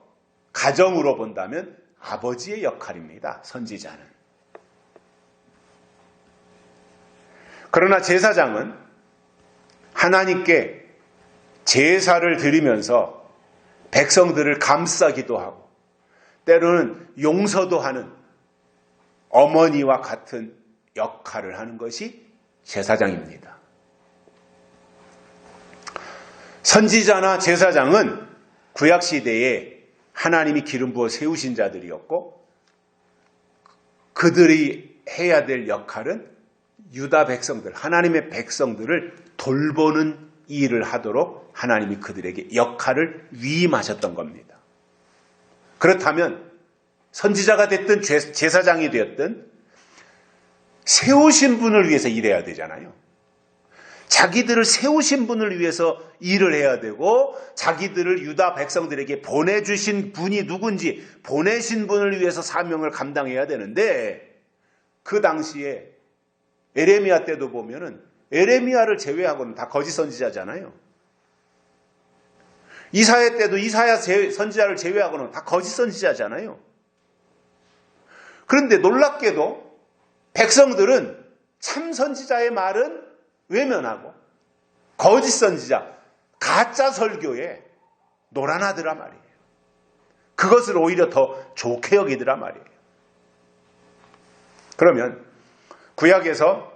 가정으로 본다면 아버지의 역할입니다. 선지자는. 그러나 제사장은 하나님께 제사를 드리면서 백성들을 감싸기도 하고 때로는 용서도 하는 어머니와 같은 역할을 하는 것이 제사장입니다. 선지자나 제사장은 구약시대에 하나님이 기름 부어 세우신 자들이었고, 그들이 해야 될 역할은 유다 백성들, 하나님의 백성들을 돌보는 일을 하도록 하나님이 그들에게 역할을 위임하셨던 겁니다. 그렇다면 선지자가 됐든 제사장이 되었든 세우신 분을 위해서 일해야 되잖아요. 자기들을 세우신 분을 위해서 일을 해야 되고, 자기들을 유다 백성들에게 보내주신 분이 누군지 보내신 분을 위해서 사명을 감당해야 되는데, 그 당시에 에레미야 때도 보면은 에레미야를 제외하고는 다 거짓 선지자잖아요. 이사야 때도 이사야 선지자를 제외하고는 다 거짓 선지자잖아요. 그런데 놀랍게도 백성들은 참 선지자의 말은 외면하고 거짓 선지자, 가짜 설교에 놀아나더라 말이에요. 그것을 오히려 더 좋게 여기더라 말이에요. 그러면 구약에서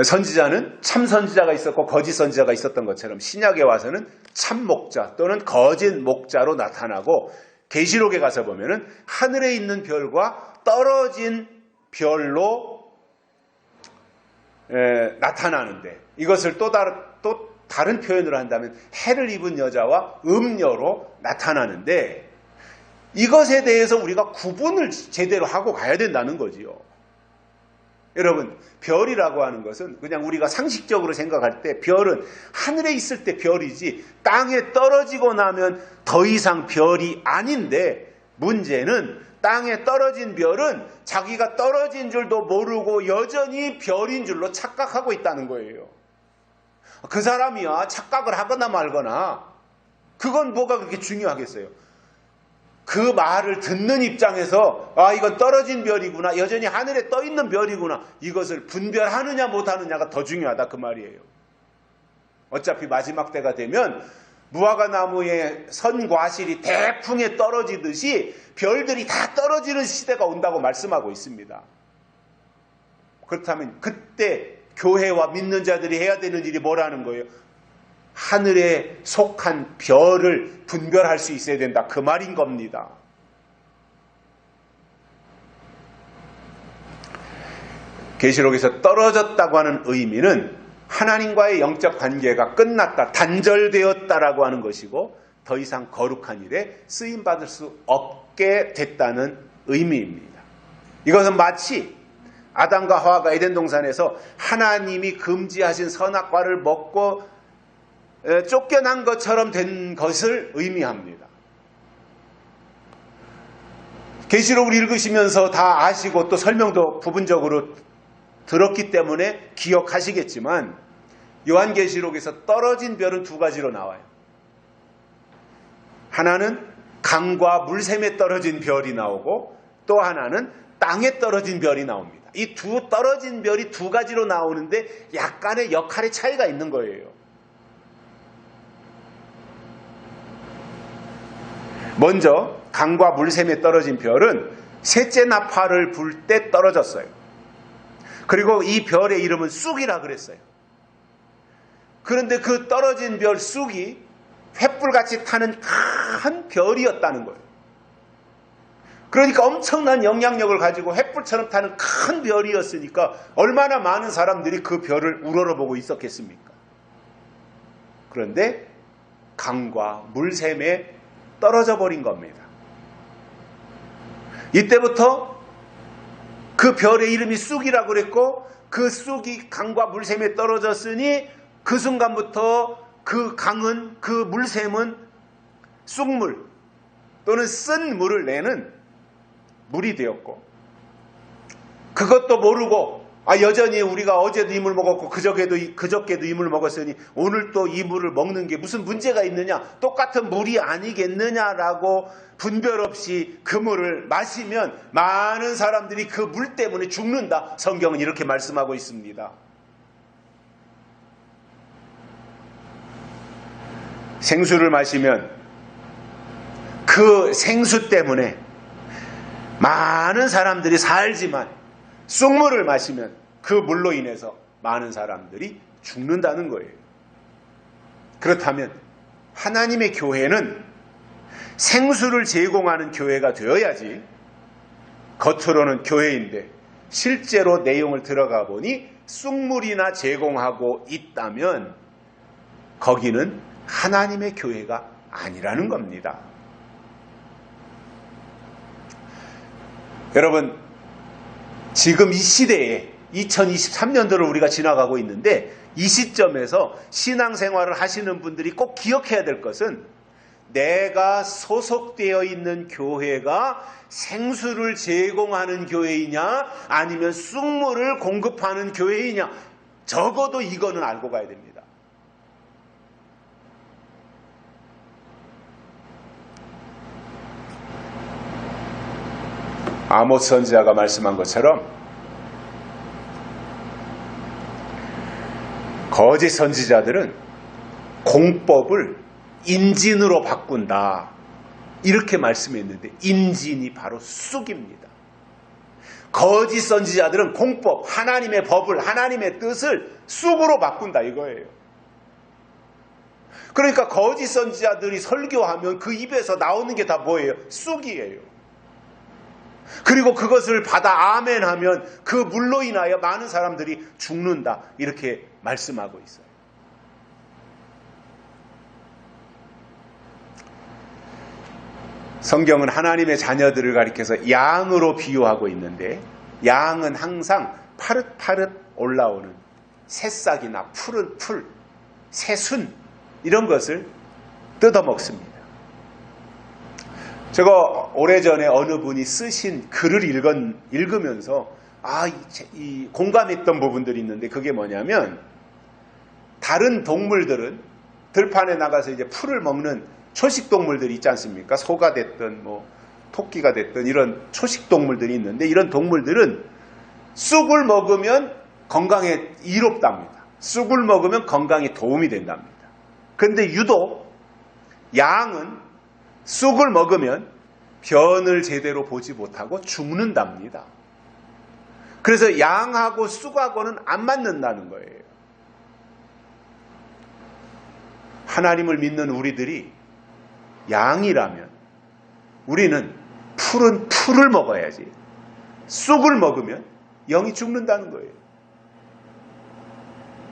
선지자는 참 선지자가 있었고 거짓 선지자가 있었던 것처럼 신약에 와서는 참 목자 또는 거짓 목자로 나타나고, 계시록에 가서 보면은 하늘에 있는 별과 떨어진 별로 나타나는데, 이것을 또 다른 표현으로 한다면 해를 입은 여자와 음녀로 나타나는데, 이것에 대해서 우리가 구분을 제대로 하고 가야 된다는 거지요. 여러분, 별이라고 하는 것은 그냥 우리가 상식적으로 생각할 때 별은 하늘에 있을 때 별이지 땅에 떨어지고 나면 더 이상 별이 아닌데, 문제는 땅에 떨어진 별은 자기가 떨어진 줄도 모르고 여전히 별인 줄로 착각하고 있다는 거예요. 그 사람이야 착각을 하거나 말거나 그건 뭐가 그렇게 중요하겠어요. 그 말을 듣는 입장에서 이건 떨어진 별이구나, 여전히 하늘에 떠 있는 별이구나, 이것을 분별하느냐 못하느냐가 더 중요하다 그 말이에요. 어차피 마지막 때가 되면 무화과 나무의 선과실이 대풍에 떨어지듯이 별들이 다 떨어지는 시대가 온다고 말씀하고 있습니다. 그렇다면 그때 교회와 믿는 자들이 해야 되는 일이 뭐라는 거예요? 하늘에 속한 별을 분별할 수 있어야 된다, 그 말인 겁니다. 계시록에서 떨어졌다고 하는 의미는 하나님과의 영적 관계가 끝났다, 단절되었다라고 하는 것이고, 더 이상 거룩한 일에 쓰임받을 수 없게 됐다는 의미입니다. 이것은 마치 아담과 하와가 에덴 동산에서 하나님이 금지하신 선악과를 먹고 쫓겨난 것처럼 된 것을 의미합니다. 계시록을 읽으시면서 다 아시고 또 설명도 부분적으로 들었기 때문에 기억하시겠지만 요한계시록에서 떨어진 별은 두 가지로 나와요. 하나는 강과 물샘에 떨어진 별이 나오고 또 하나는 땅에 떨어진 별이 나옵니다. 이 두 떨어진 별이 두 가지로 나오는데 약간의 역할의 차이가 있는 거예요. 먼저 강과 물샘에 떨어진 별은 셋째 나팔을 불 때 떨어졌어요. 그리고 이 별의 이름은 쑥이라 그랬어요. 그런데 그 떨어진 별 쑥이 횃불같이 타는 큰 별이었다는 거예요. 그러니까 엄청난 영향력을 가지고 횃불처럼 타는 큰 별이었으니까 얼마나 많은 사람들이 그 별을 우러러보고 있었겠습니까? 그런데 강과 물샘에 떨어져 버린 겁니다. 이때부터 그 별의 이름이 쑥이라고 그랬고 그 쑥이 강과 물샘에 떨어졌으니 그 순간부터 그 강은, 그 물샘은 쑥물 또는 쓴 물을 내는 물이 되었고, 그것도 모르고 여전히 우리가 어제도 이 물 먹었고 그저께도 이 물 먹었으니 오늘 또 이 물을 먹는 게 무슨 문제가 있느냐, 똑같은 물이 아니겠느냐라고 분별 없이 그 물을 마시면 많은 사람들이 그 물 때문에 죽는다. 성경은 이렇게 말씀하고 있습니다. 생수를 마시면 그 생수 때문에 많은 사람들이 살지만 쑥물을 마시면 그 물로 인해서 많은 사람들이 죽는다는 거예요. 그렇다면 하나님의 교회는 생수를 제공하는 교회가 되어야지, 겉으로는 교회인데 실제로 내용을 들어가 보니 쑥물이나 제공하고 있다면 거기는 하나님의 교회가 아니라는 겁니다. 여러분, 지금 이 시대에 2023년도를 우리가 지나가고 있는데 이 시점에서 신앙생활을 하시는 분들이 꼭 기억해야 될 것은 내가 소속되어 있는 교회가 생수를 제공하는 교회이냐 아니면 쑥물을 공급하는 교회이냐, 적어도 이거는 알고 가야 됩니다. 아모스 선지자가 말씀한 것처럼 거짓 선지자들은 공법을 인진으로 바꾼다, 이렇게 말씀했는데 인진이 바로 쑥입니다. 거짓 선지자들은 공법, 하나님의 법을, 하나님의 뜻을 쑥으로 바꾼다 이거예요. 그러니까 거짓 선지자들이 설교하면 그 입에서 나오는 게 다 뭐예요? 쑥이에요. 그리고 그것을 받아 아멘하면 그 물로 인하여 많은 사람들이 죽는다, 이렇게 말씀하고 있어요. 성경은 하나님의 자녀들을 가리켜서 양으로 비유하고 있는데, 양은 항상 파릇파릇 올라오는 새싹이나 푸른 풀, 새순, 이런 것을 뜯어먹습니다. 제가 오래전에 어느 분이 쓰신 글을 읽으면서 이 공감했던 부분들이 있는데, 그게 뭐냐면 다른 동물들은 들판에 나가서 이제 풀을 먹는 초식 동물들이 있지 않습니까? 소가 됐든 뭐 토끼가 됐든 이런 초식 동물들이 있는데, 이런 동물들은 쑥을 먹으면 건강에 이롭답니다. 쑥을 먹으면 건강에 도움이 된답니다. 근데 유독 양은 쑥을 먹으면 변을 제대로 보지 못하고 죽는답니다. 그래서 양하고 쑥하고는 안 맞는다는 거예요. 하나님을 믿는 우리들이 양이라면 우리는 푸른 풀을 먹어야지, 쑥을 먹으면 영이 죽는다는 거예요.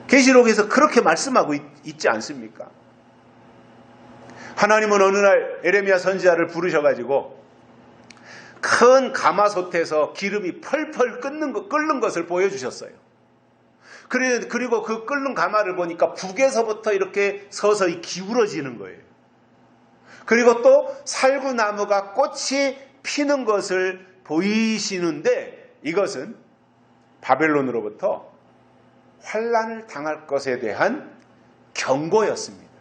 계시록에서 그렇게 말씀하고 있지 않습니까? 하나님은 어느 날 에레미야 선지자를 부르셔가지고 큰 가마솥에서 기름이 펄펄 끓는 것을 보여주셨어요. 그리고 그 끓는 가마를 보니까 북에서부터 이렇게 서서히 기울어지는 거예요. 그리고 또 살구나무가 꽃이 피는 것을 보이시는데 이것은 바벨론으로부터 환난을 당할 것에 대한 경고였습니다.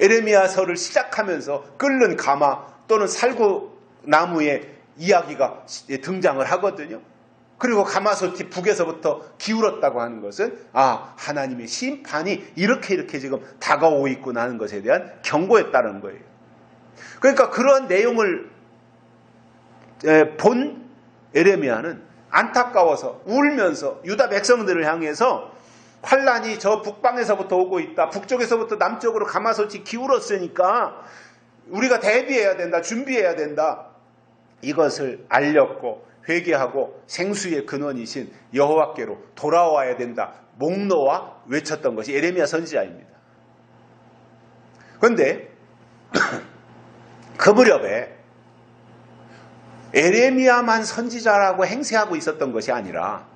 에레미야서를 시작하면서 끓는 가마 또는 살구나무의 이야기가 등장을 하거든요. 그리고 가마솥이 북에서부터 기울었다고 하는 것은 하나님의 심판이 이렇게 지금 다가오고 있구나 하는 것에 대한 경고였다는 거예요. 그러니까 그런 내용을 본 에레미야는 안타까워서 울면서 유다 백성들을 향해서 환란이 저 북방에서부터 오고 있다. 북쪽에서부터 남쪽으로 가마솥이 기울었으니까 우리가 대비해야 된다. 준비해야 된다. 이것을 알렸고 회개하고 생수의 근원이신 여호와께로 돌아와야 된다. 목 놓아 외쳤던 것이 에레미야 선지자입니다. 그런데 그 무렵에 에레미야만 선지자라고 행세하고 있었던 것이 아니라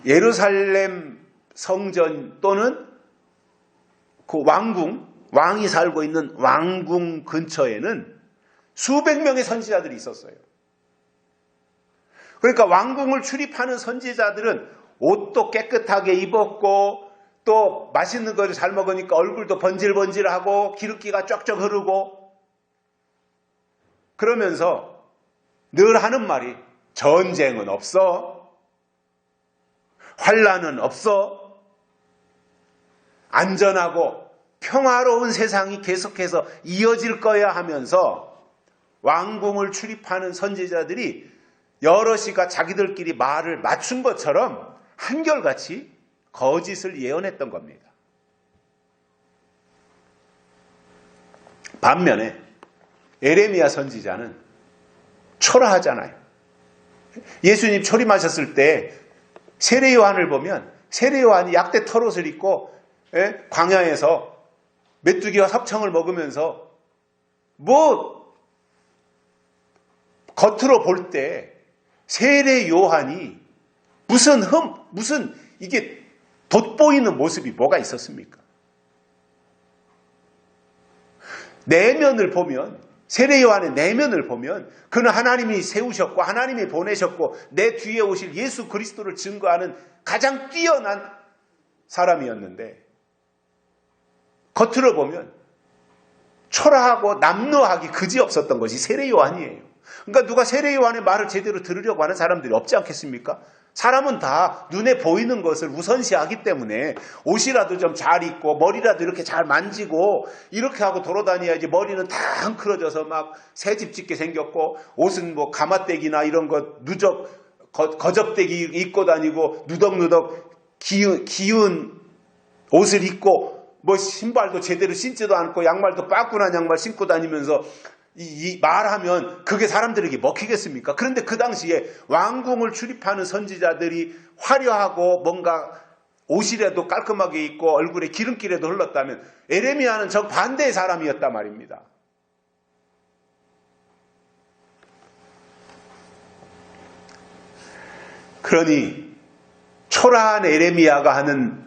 예루살렘 성전 또는 그 왕이 살고 있는 왕궁 근처에는 수백 명의 선지자들이 있었어요. 그러니까 왕궁을 출입하는 선지자들은 옷도 깨끗하게 입었고 또 맛있는 것을 잘 먹으니까 얼굴도 번질번질하고 기름기가 쫙쫙 흐르고 그러면서 늘 하는 말이 전쟁은 없어. 환난은 없어. 안전하고 평화로운 세상이 계속해서 이어질 거야 하면서 왕궁을 출입하는 선지자들이 여럿이가 자기들끼리 말을 맞춘 것처럼 한결같이 거짓을 예언했던 겁니다. 반면에 에레미야 선지자는 초라하잖아요. 예수님 초림하셨을 때 세례 요한을 보면 세례 요한이 약대 털옷을 입고 광야에서 메뚜기와 석청을 먹으면서 겉으로 볼 때 세례 요한이 무슨 이게 돋보이는 모습이 뭐가 있었습니까? 내면을 보면 세례 요한의 내면을 보면 그는 하나님이 세우셨고 하나님이 보내셨고 내 뒤에 오실 예수 그리스도를 증거하는 가장 뛰어난 사람이었는데 겉으로 보면 초라하고 남루하기 그지없었던 것이 세례 요한이에요. 그러니까 누가 세례 요한의 말을 제대로 들으려고 하는 사람들이 없지 않겠습니까? 사람은 다 눈에 보이는 것을 우선시하기 때문에 옷이라도 좀 잘 입고 머리라도 이렇게 잘 만지고 이렇게 하고 돌아다녀야지 머리는 다 헝클어져서 막 새집 짓게 생겼고 옷은 가마떼기나 이런 거 거적대기 입고 다니고 누덕누덕 기운 옷을 입고 신발도 제대로 신지도 않고 양말도 빠꾸난 양말 신고 다니면서 말하면 그게 사람들에게 먹히겠습니까? 그런데 그 당시에 왕궁을 출입하는 선지자들이 화려하고 뭔가 옷이라도 깔끔하게 입고 얼굴에 기름기라도 흘렀다면 에레미야는 정반대의 사람이었단 말입니다. 그러니 초라한 에레미야가 하는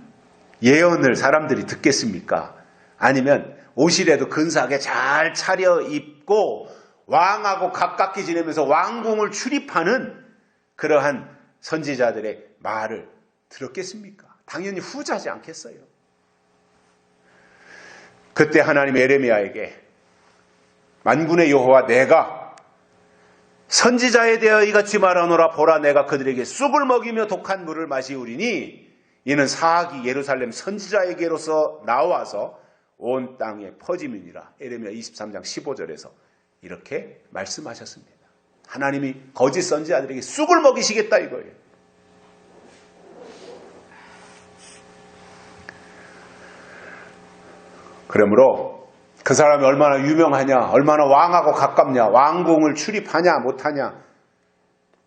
예언을 사람들이 듣겠습니까? 아니면 옷이라도 근사하게 잘 차려입고 왕하고 가깝게 지내면서 왕궁을 출입하는 그러한 선지자들의 말을 들었겠습니까? 당연히 후자지 않겠어요. 그때 하나님 에레미야에게 만군의 여호와 내가 선지자에 대하여 이같이 말하노라. 보라, 내가 그들에게 쑥을 먹이며 독한 물을 마시우리니 이는 사악이 예루살렘 선지자에게로서 나와서 온 땅에 퍼짐이니라. 에레미야 23장 15절에서 이렇게 말씀하셨습니다. 하나님이 거짓 선지자들에게 쑥을 먹이시겠다 이거예요. 그러므로 그 사람이 얼마나 유명하냐, 얼마나 왕하고 가깝냐, 왕궁을 출입하냐 못하냐,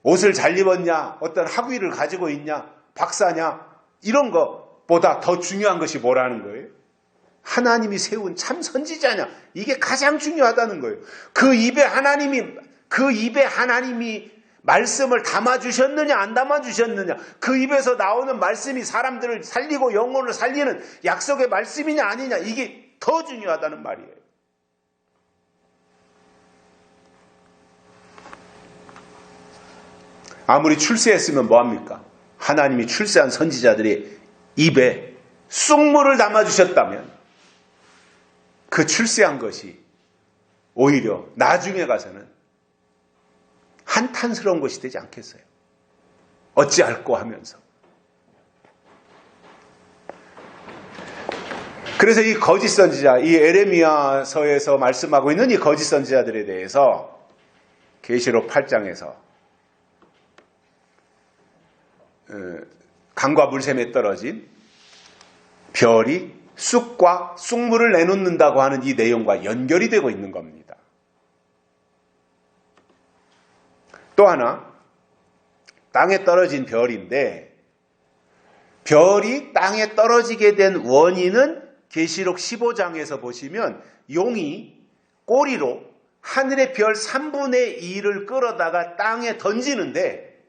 옷을 잘 입었냐, 어떤 학위를 가지고 있냐, 박사냐, 이런 것보다 더 중요한 것이 뭐라는 거예요? 하나님이 세운 참 선지자냐, 이게 가장 중요하다는 거예요. 그 입에 하나님이 말씀을 담아주셨느냐 안 담아주셨느냐, 그 입에서 나오는 말씀이 사람들을 살리고 영혼을 살리는 약속의 말씀이냐 아니냐, 이게 더 중요하다는 말이에요. 아무리 출세했으면 뭐합니까? 하나님이 출세한 선지자들의 입에 쑥물을 담아주셨다면 그 출세한 것이 오히려 나중에 가서는 한탄스러운 것이 되지 않겠어요? 어찌할꼬 하면서. 그래서 이 거짓 선지자, 이 에레미야서에서 말씀하고 있는 이 거짓 선지자들에 대해서 계시록 8장에서 강과 물샘에 떨어진 별이 쑥과 쑥물을 내놓는다고 하는 이 내용과 연결이 되고 있는 겁니다. 또 하나, 땅에 떨어진 별인데, 별이 땅에 떨어지게 된 원인은 계시록 15장에서 보시면 용이 꼬리로 하늘의 별 3분의 2를 끌어다가 땅에 던지는데,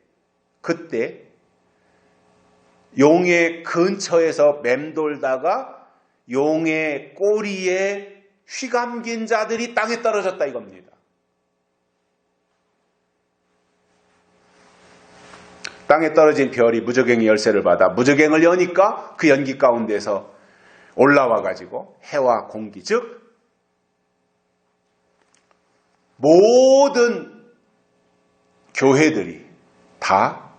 그때 용의 근처에서 맴돌다가 용의 꼬리에 휘감긴 자들이 땅에 떨어졌다 이겁니다. 땅에 떨어진 별이 무저갱이 열쇠를 받아 무저갱을 여니까 그 연기 가운데서 올라와 가지고 해와 공기, 즉 모든 교회들이 다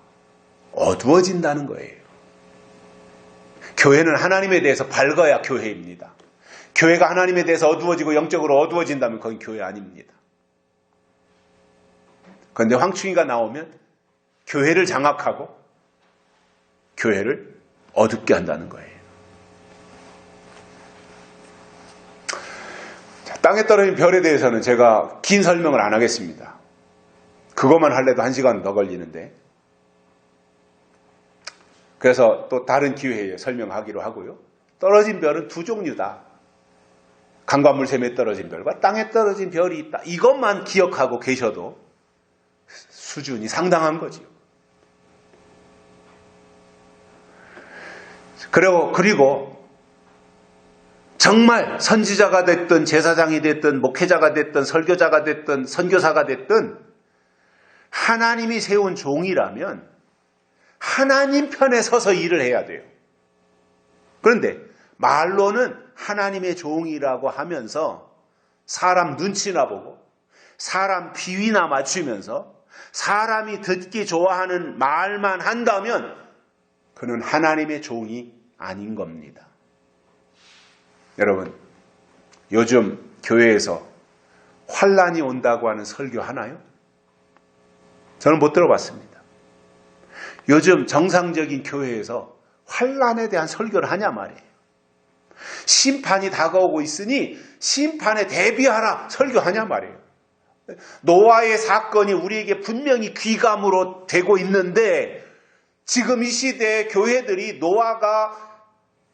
어두워진다는 거예요. 교회는 하나님에 대해서 밝아야 교회입니다. 교회가 하나님에 대해서 어두워지고 영적으로 어두워진다면 그건 교회 아닙니다. 그런데 황충이가 나오면 교회를 장악하고 교회를 어둡게 한다는 거예요. 자, 땅에 떨어진 별에 대해서는 제가 긴 설명을 안 하겠습니다. 그것만 할래도 1시간 더 걸리는데, 그래서 또 다른 기회에 설명하기로 하고요. 떨어진 별은 두 종류다. 강과 물샘에 떨어진 별과 땅에 떨어진 별이 있다. 이것만 기억하고 계셔도 수준이 상당한 거지요. 그리고 정말 선지자가 됐든 제사장이 됐든 목회자가 됐든 설교자가 됐든 선교사가 됐든 하나님이 세운 종이라면 하나님 편에 서서 일을 해야 돼요. 그런데 말로는 하나님의 종이라고 하면서 사람 눈치나 보고 사람 비위나 맞추면서 사람이 듣기 좋아하는 말만 한다면 그는 하나님의 종이 아닌 겁니다. 여러분, 요즘 교회에서 환란이 온다고 하는 설교 하나요? 저는 못 들어봤습니다. 요즘 정상적인 교회에서 환란에 대한 설교를 하냐 말이에요. 심판이 다가오고 있으니 심판에 대비하라 설교하냐 말이에요. 노아의 사건이 우리에게 분명히 귀감으로 되고 있는데 지금 이 시대에 교회들이 노아가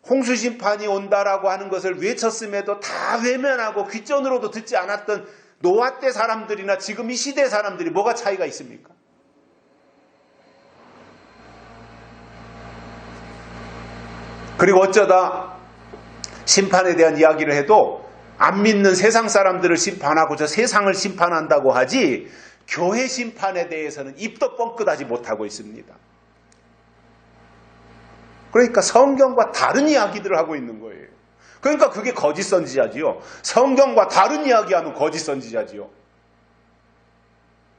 홍수심판이 온다라고 하는 것을 외쳤음에도 다 외면하고 귓전으로도 듣지 않았던 노아 때 사람들이나 지금 이 시대 사람들이 뭐가 차이가 있습니까? 그리고 어쩌다 심판에 대한 이야기를 해도 안 믿는 세상 사람들을 심판하고 저 세상을 심판한다고 하지 교회 심판에 대해서는 입도 뻥끗하지 못하고 있습니다. 그러니까 성경과 다른 이야기들을 하고 있는 거예요. 그러니까 그게 거짓 선지자지요. 성경과 다른 이야기하면 거짓 선지자지요.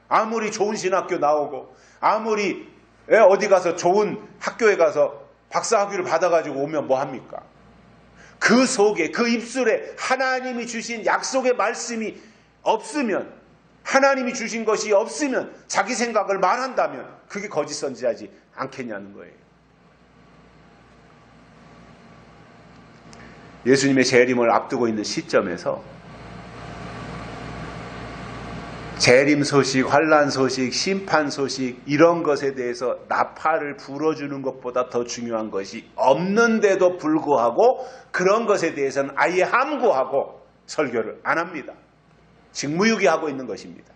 아무리 좋은 신학교 나오고 아무리 어디 가서 좋은 학교에 가서 박사학위를 받아가지고 오면 뭐합니까? 그 속에 그 입술에 하나님이 주신 약속의 말씀이 없으면, 하나님이 주신 것이 없으면 자기 생각을 말한다면 그게 거짓 선지자지 않겠냐는 거예요. 예수님의 재림을 앞두고 있는 시점에서 재림 소식, 환난 소식, 심판 소식 이런 것에 대해서 나팔을 불어주는 것보다 더 중요한 것이 없는데도 불구하고 그런 것에 대해서는 아예 함구하고 설교를 안 합니다. 직무유기하고 있는 것입니다.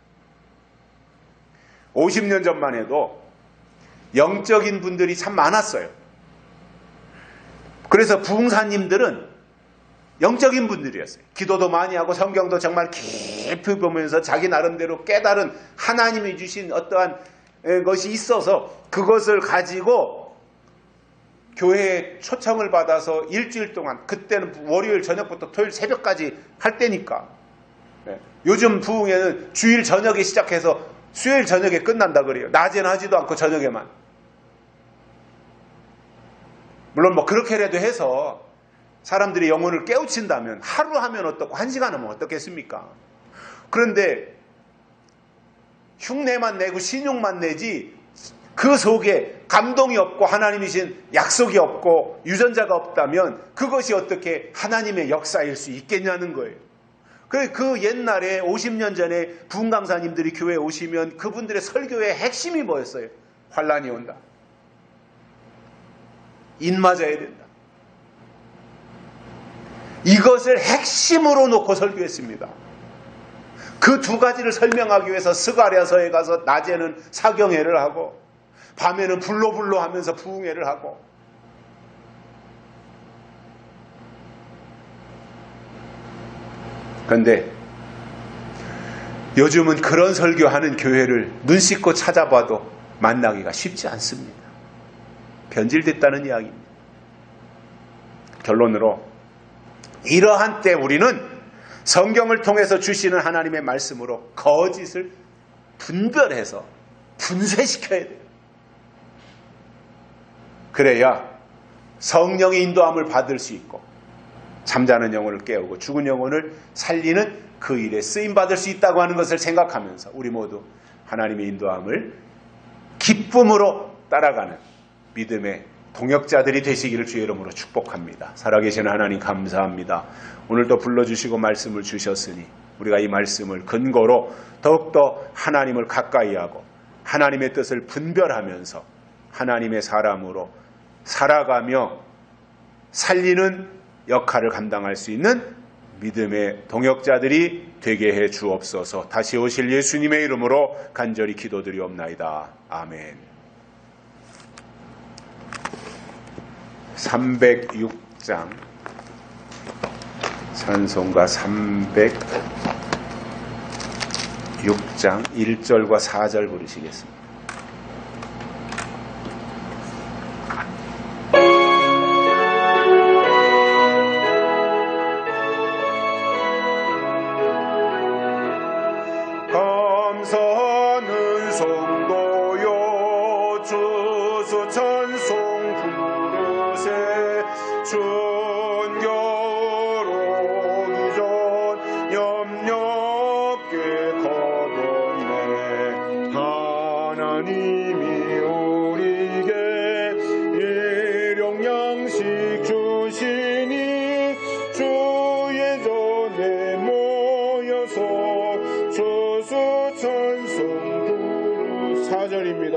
50년 전만 해도 영적인 분들이 참 많았어요. 그래서 부흥사님들은 영적인 분들이었어요. 기도도 많이 하고 성경도 정말 깊이 보면서 자기 나름대로 깨달은 하나님이 주신 어떠한 것이 있어서 그것을 가지고 교회에 초청을 받아서 일주일 동안, 그때는 월요일 저녁부터 토요일 새벽까지 할 때니까, 요즘 부흥회는 주일 저녁에 시작해서 수요일 저녁에 끝난다 그래요. 낮에는 하지도 않고 저녁에만. 물론 뭐 그렇게라도 해서 사람들이 영혼을 깨우친다면 하루 하면 어떻고 1시간 하면 어떻겠습니까? 그런데 흉내만 내고 신용만 내지 그 속에 감동이 없고 하나님이신 약속이 없고 유전자가 없다면 그것이 어떻게 하나님의 역사일 수 있겠냐는 거예요. 그 옛날에 50년 전에 부흥 강사님들이 교회에 오시면 그분들의 설교의 핵심이 뭐였어요? 환란이 온다. 인 맞아야 된다. 이것을 핵심으로 놓고 설교했습니다. 그 두 가지를 설명하기 위해서 스가랴서에 가서 낮에는 사경회를 하고 밤에는 불로불로 하면서 부흥회를 하고, 그런데 요즘은 그런 설교하는 교회를 눈 씻고 찾아봐도 만나기가 쉽지 않습니다. 변질됐다는 이야기입니다. 결론으로 이러한 때 우리는 성경을 통해서 주시는 하나님의 말씀으로 거짓을 분별해서 분쇄시켜야 돼요. 그래야 성령의 인도함을 받을 수 있고 잠자는 영혼을 깨우고 죽은 영혼을 살리는 그 일에 쓰임받을 수 있다고 하는 것을 생각하면서 우리 모두 하나님의 인도함을 기쁨으로 따라가는 믿음의 동역자들이 되시기를 주의 이름으로 축복합니다. 살아계신 하나님 감사합니다. 오늘도 불러주시고 말씀을 주셨으니 우리가 이 말씀을 근거로 더욱더 하나님을 가까이 하고 하나님의 뜻을 분별하면서 하나님의 사람으로 살아가며 살리는 역할을 감당할 수 있는 믿음의 동역자들이 되게 해 주옵소서. 다시 오실 예수님의 이름으로 간절히 기도드리옵나이다. 아멘. 306장 찬송가 306장 1절과 4절 부르시겠습니다. 감사는 성도요 주수 찬송 부르세 순교로기 전 염렵게 거뒀네 하나님이 우리에게 일용 양식 주시니 주의 전에 모여서 주수 찬송 부르 4절입니다.